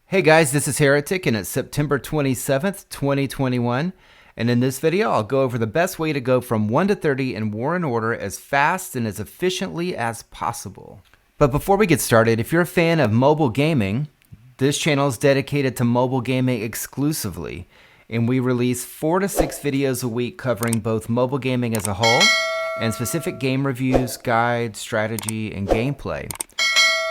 Hey guys, this is Heretic and it's September 27th, 2021. And in this video, I'll go over the best way to go from 1 to 30 in War and Order as fast and as efficiently as possible. But before we get started, if you're a fan of mobile gaming, this channel is dedicated to mobile gaming exclusively. And we release 4 to 6 videos a week covering both mobile gaming as a whole and specific game reviews, guides, strategy, and gameplay.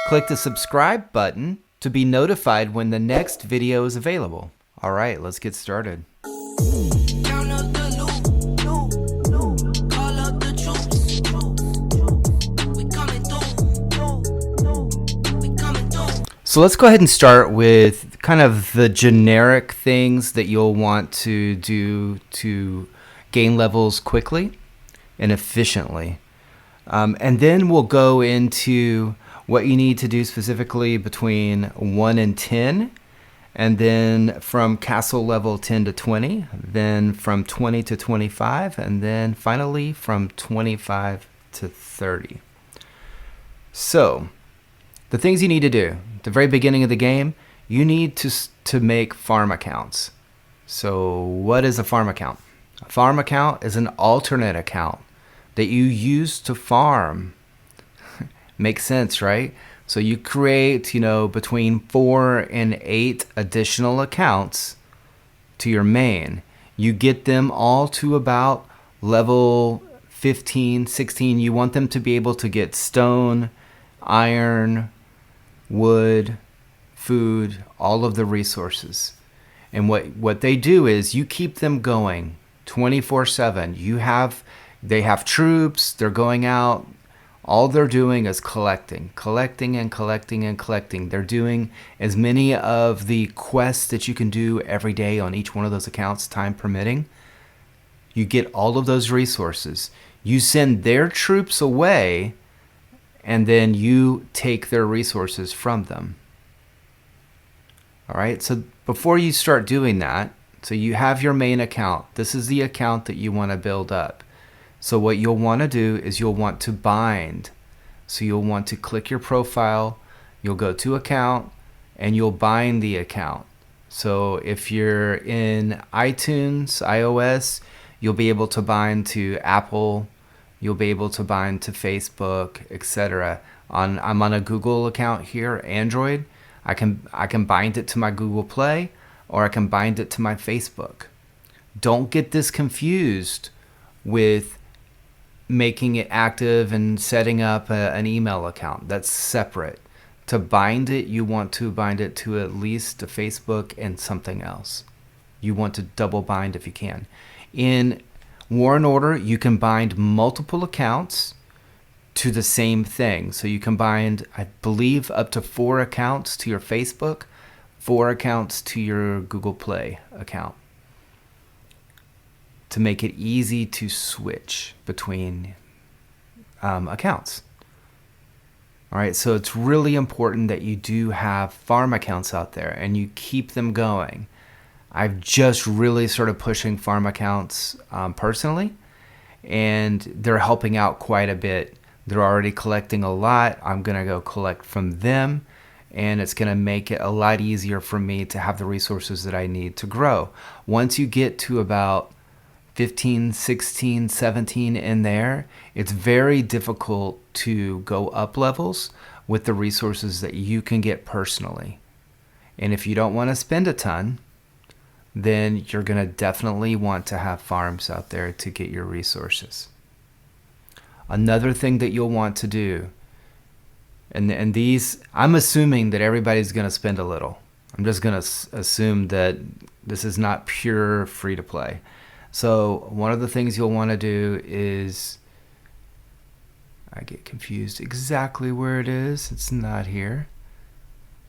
Click the subscribe button to be notified when the next video is available. All right, let's get started. So let's go ahead and start with kind of the generic things that you'll want to do to gain levels quickly and efficiently. And then we'll go into what you need to do specifically between 1 and 10, and then from castle level 10 to 20, then from 20 to 25, and then finally from 25 to 30. So, the things you need to do, at the very beginning of the game, you need to make farm accounts. So, what is a farm account? A farm account is an alternate account that you use to farm. Makes sense, right? So you create, between 4 and 8 additional accounts to your main. You get them all to about level 15, 16. You want them to be able to get stone, iron, wood, food, all of the resources. And what they do is you keep them going 24/7. They have troops, they're going out. All they're doing is collecting and collecting and collecting. They're doing as many of the quests that you can do every day on each one of those accounts, time permitting. You get all of those resources. You send their troops away, and then you take their resources from them. All right, so before you start doing that, so you have your main account. This is the account that you want to build up. So what you'll want to do is you'll want to bind. So you'll want to click your profile, you'll go to account, and you'll bind the account. So if you're in iTunes, iOS, you'll be able to bind to Apple, you'll be able to bind to Facebook, etc. I'm on a Google account here, Android. I can bind it to my Google Play, or I can bind it to my Facebook. Don't get this confused with making it active and setting up an email account. That's separate. To bind it, you want to bind it to at least a Facebook and something else. You want to double bind if you can. In War and Order, you can bind multiple accounts to the same thing. So you can bind, I believe, up to 4 accounts to your Facebook, 4 accounts to your Google Play account, to make it easy to switch between accounts. All right, so it's really important that you do have farm accounts out there and you keep them going. I've just really started pushing farm accounts personally, and they're helping out quite a bit. They're already collecting a lot. I'm going to go collect from them, and it's going to make it a lot easier for me to have the resources that I need to grow. Once you get to about 15, 16, 17 in there, it's very difficult to go up levels with the resources that you can get personally. And if you don't want to spend a ton, then you're going to definitely want to have farms out there to get your resources. Another thing that you'll want to do, and these, I'm assuming that everybody's going to spend a little. I'm just going to assume that this is not pure free to play. So one of the things you'll want to do is, I get confused exactly where it is. It's not here.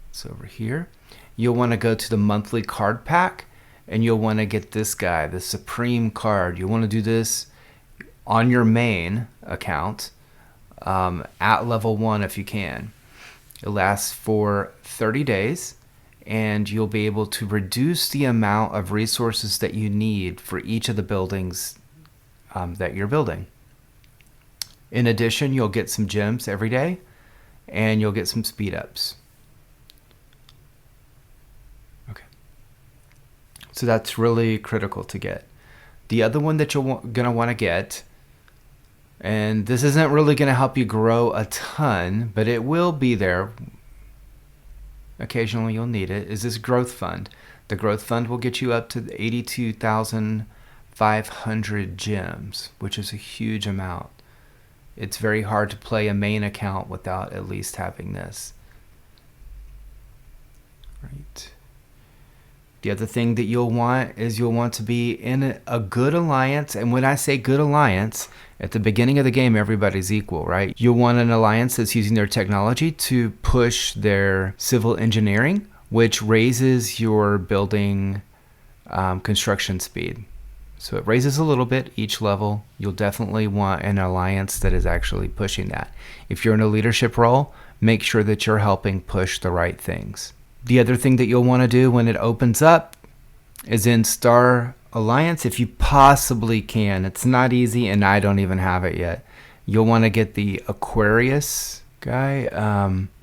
It's over here. You'll want to go to the monthly card pack, and you'll want to get this guy, the Supreme card. You want to do this on your main account at level 1 if you can. It lasts for 30 days. And you'll be able to reduce the amount of resources that you need for each of the buildings that you're building. In addition, you'll get some gems every day, and you'll get some speed ups. So that's really critical to get. The other one that you're going to want to get, and this isn't really going to help you grow a ton, but it will be there. Occasionally you'll need it, is this growth fund. The growth fund will get you up to 82,500 gems, which is a huge amount. It's very hard to play a main account without at least having this. Right. The other thing that you'll want is you'll want to be in a good alliance. And when I say good alliance, at the beginning of the game, everybody's equal, right? You'll want an alliance that's using their technology to push their civil engineering, which raises your building construction speed. So it raises a little bit each level. You'll definitely want an alliance that is actually pushing that. If you're in a leadership role, make sure that you're helping push the right things. The other thing that you'll want to do when it opens up is in Star Alliance, if you possibly can. It's not easy, and I don't even have it yet. You'll want to get the Aquarius guy,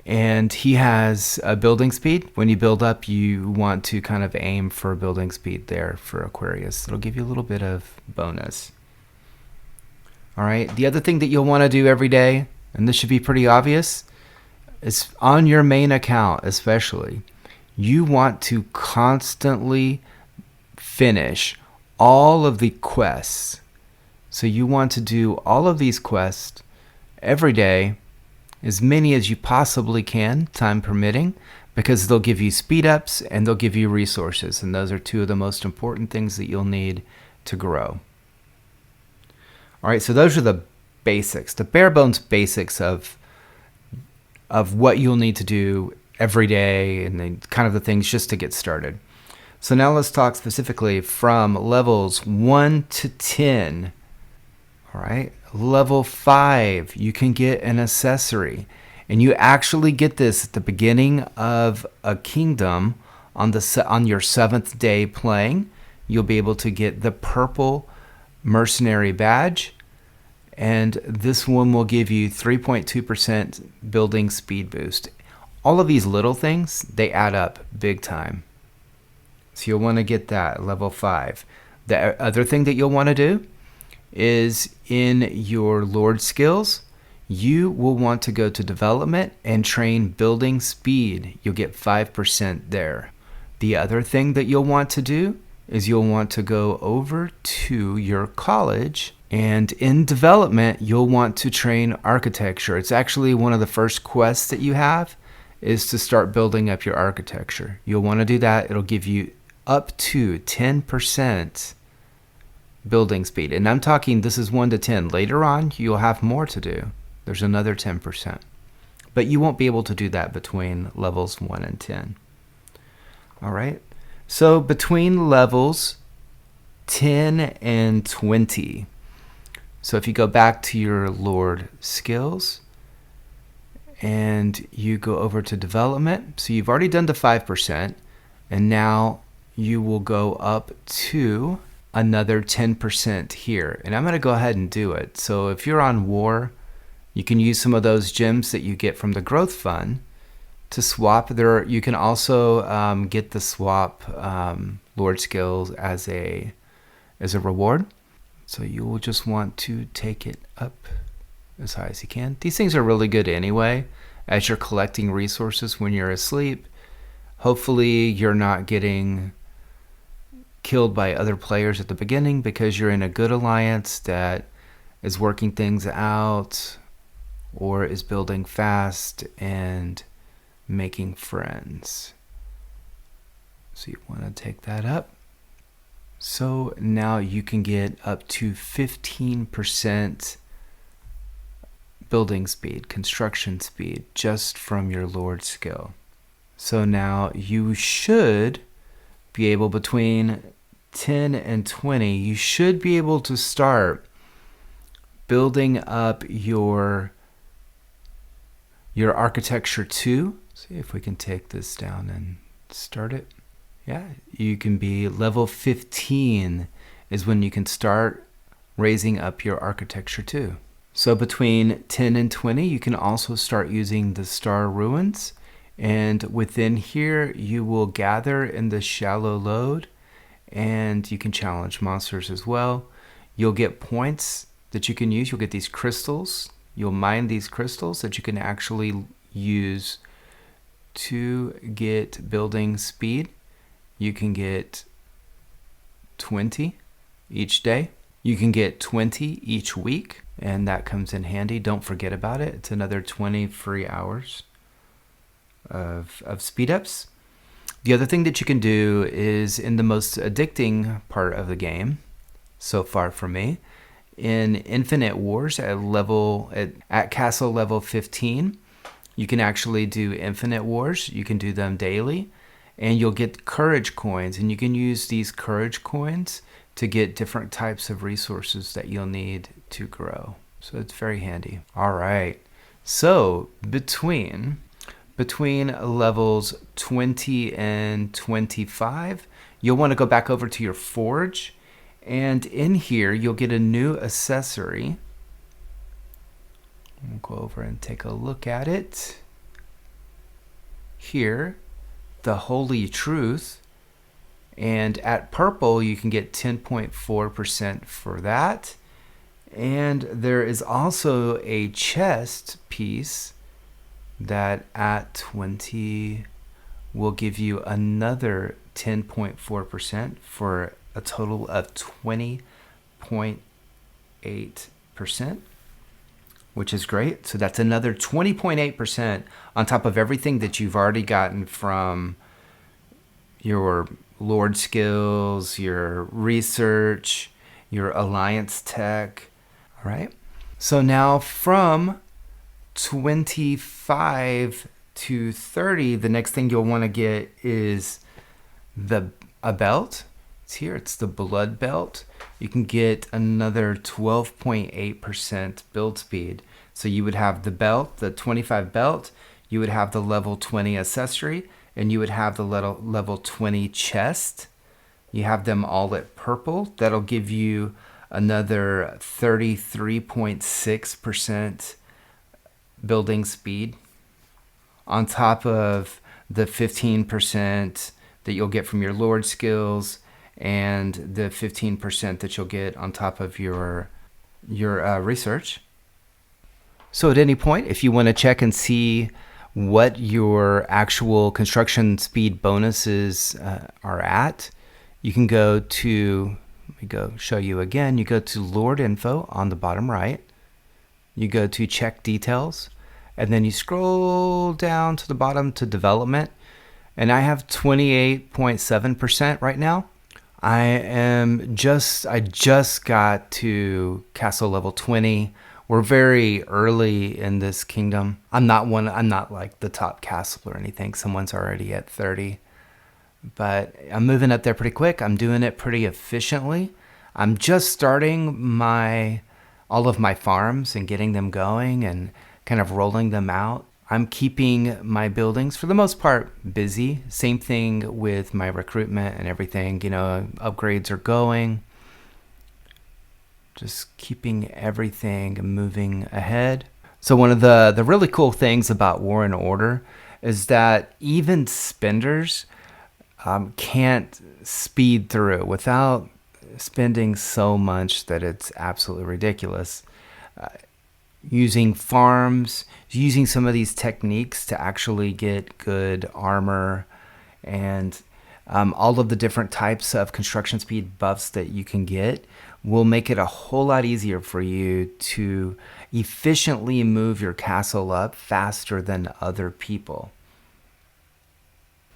and he has a building speed. When you build up, you want to kind of aim for building speed there for Aquarius. It'll give you a little bit of bonus. All right. The other thing that you'll want to do every day, and this should be pretty obvious, is on your main account especially, you want to constantly finish all of the quests. So you want to do all of these quests every day, as many as you possibly can, time permitting, because they'll give you speed ups and they'll give you resources. And those are two of the most important things that you'll need to grow. All right, so those are the basics, the bare bones basics of what you'll need to do every day, and then kind of the things just to get started. So now let's talk specifically from levels 1 to 10. All right, level 5, you can get an accessory, and you actually get this at the beginning of a kingdom on your 7th day playing. You'll be able to get the purple mercenary badge, and this one will give you 3.2% building speed boost. All of these little things, they add up big time. So you'll want to get that, level 5. The other thing that you'll want to do is in your Lord skills, you will want to go to development and train building speed. You'll get 5% there. The other thing that you'll want to do is you'll want to go over to your college, and in development, you'll want to train architecture. It's actually one of the first quests that you have is to start building up your architecture. You'll want to do that. It'll give you up to 10% building speed. And I'm talking, this is 1 to 10. Later on, you'll have more to do. There's another 10%. But you won't be able to do that between levels 1 and 10. All right. So between levels 10 and 20. So if you go back to your Lord skills and you go over to development, so you've already done the 5%, and now you will go up to another 10% here. And I'm going to go ahead and do it. So if you're on war, you can use some of those gems that you get from the growth fund to swap. You can also get the swap Lord skills as a reward. So you will just want to take it up as high as you can. These things are really good anyway, as you're collecting resources when you're asleep. Hopefully you're not getting killed by other players at the beginning because you're in a good alliance that is working things out or is building fast and making friends. So you want to take that up. So now you can get up to 15% building speed, construction speed, just from your Lord skill. So now you should be able, between 10 and 20, you should be able to start building up your architecture too. See if we can take this down and start it. Yeah, you can be level 15 is when you can start raising up your architecture too. So between 10 and 20, you can also start using the star ruins. And within here, you will gather in the shallow lode, and you can challenge monsters as well. You'll get points that you can use. You'll get these crystals. You'll mine these crystals that you can actually use to get building speed. You can get 20 each day. You can get 20 each week, and that comes in handy. Don't forget about it. It's another 20 free hours of speed ups. The other thing that you can do is in the most addicting part of the game, so far for me, in Infinite Wars at castle level 15, you can actually do Infinite Wars. You can do them daily, and you'll get courage coins, and you can use these courage coins to get different types of resources that you'll need to grow. So it's very handy. All right. So between levels 20 and 25, you'll want to go back over to your forge, and in here you'll get a new accessory. We'll go over and take a look at it. Here, the Holy Truth, and at purple you can get 10.4% for that. And there is also a chest piece that at 20 will give you another 10.4% for a total of 20.8%, which is great. So that's another 20.8% on top of everything that you've already gotten from your Lord skills, your research, your alliance tech. All right. So now from 25 to 30, the next thing you'll want to get is a belt. It's here. It's the blood belt. You can get another 12.8% build speed. So you would have the belt, the 25 belt, you would have the level 20 accessory, and you would have the level 20 chest. You have them all at purple. That'll give you another 33.6% building speed on top of the 15% that you'll get from your Lord skills and the 15% that you'll get on top of your research. So at any point, if you want to check and see what your actual construction speed bonuses are at, you can go to, let me go show you again. You go to Lord Info on the bottom right. You go to check details, and then you scroll down to the bottom to development. And I have 28.7% right now. I just got to castle level 20. We're very early in this kingdom. I'm not like the top castle or anything. Someone's already at 30. But I'm moving up there pretty quick. I'm doing it pretty efficiently. I'm just starting all of my farms and getting them going and kind of rolling them out. I'm keeping my buildings, for the most part, busy. Same thing with my recruitment and everything. Upgrades are going. Just keeping everything moving ahead. So one of the really cool things about War and Order is that even spenders can't speed through without spending so much that it's absolutely ridiculous. Using farms, using some of these techniques to actually get good armor and all of the different types of construction speed buffs that you can get will make it a whole lot easier for you to efficiently move your castle up faster than other people.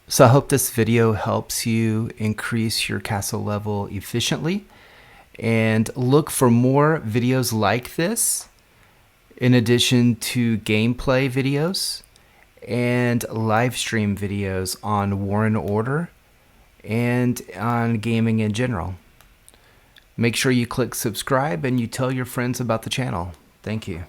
So I hope this video helps you increase your castle level efficiently, and look for more videos like this in addition to gameplay videos and live stream videos on War and Order and on gaming in general. Make sure you click subscribe and you tell your friends about the channel. Thank you.